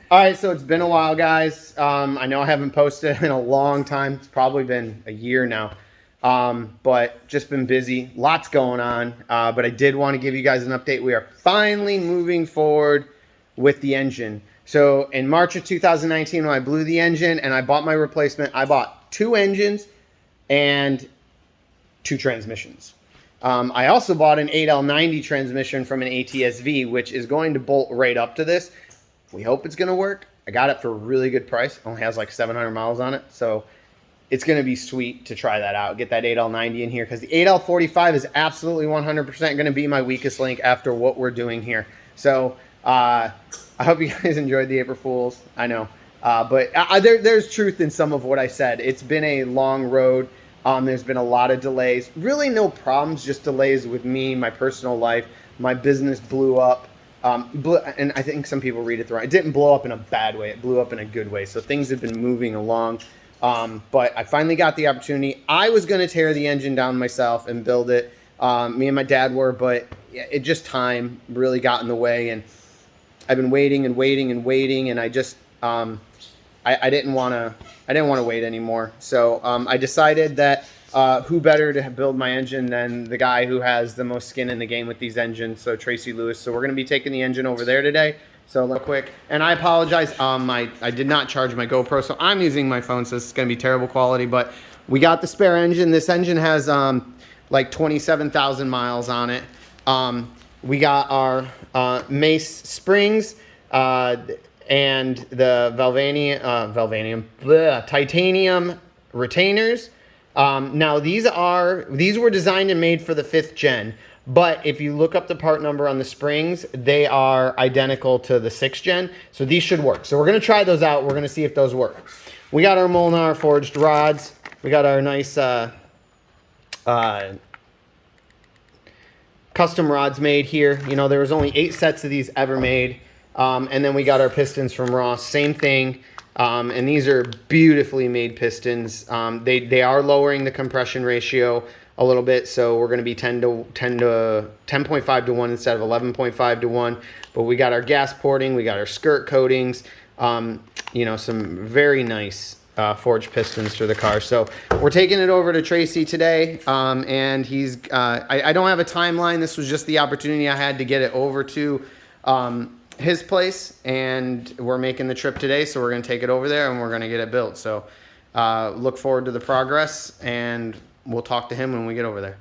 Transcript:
All right, so it's been a while, guys. I know I haven't posted in a long time. It's probably been a year now, but just been busy. Lots going on, but I did want to give you guys an update. We are finally moving forward with the engine. So in March of 2019, when I blew the engine and I bought my replacement, I bought 2 engines and 2 transmissions. I also bought an 8L90 transmission from an ATSV, which is going to bolt right up to this. We hope it's going to work. I got it for a really good price. It only has like 700 miles on it. So it's going to be sweet to try that out. Get that 8L90 in here because the 8L45 is absolutely 100% going to be my weakest link after what we're doing here. So I hope you guys enjoyed the April Fools. I know. But there's truth in some of what I said. It's been a long road. There's been a lot of delays. Really no problems, just delays with me, my personal life. My business blew up. And I think some people read it wrong. It didn't blow up in a bad way. It blew up in a good way. So things have been moving along. But I finally got the opportunity. I was going to tear the engine down myself and build it. Me and my dad were, but it just time really got in the way. And I've been waiting and waiting and waiting. And I just, I didn't want to wait anymore. So I decided that who better to build my engine than the guy who has the most skin in the game with these engines, so Tracy Lewis. So we're going to be taking the engine over there today. So real quick, and I apologize, I did not charge my GoPro, so I'm using my phone, so this is going to be terrible quality, but we got the spare engine. This engine has like 27,000 miles on it. We got our Mace springs, and the titanium retainers. Now these were designed and made for the 5th gen, but if you look up the part number on the springs, they are identical to the 6th gen. So these should work. So we're going to try those out. We're going to see if those work. We got our Molnar forged rods. We got our nice, custom rods made here. You know, there was only 8 sets of these ever made. And then we got our pistons from Ross, same thing. And these are beautifully made pistons. They are lowering the compression ratio a little bit, so we're going to be 10.5 to 1 instead of 11.5 to 1. But we got our gas porting, we got our skirt coatings, you know, some very nice forged pistons for the car. So we're taking it over to Tracy today, and he's I don't have a timeline. This was just the opportunity I had to get it over to his place, and we're making the trip today, so we're going to take it over there and we're going to get it built. So look forward to the progress, and we'll talk to him when we get over there.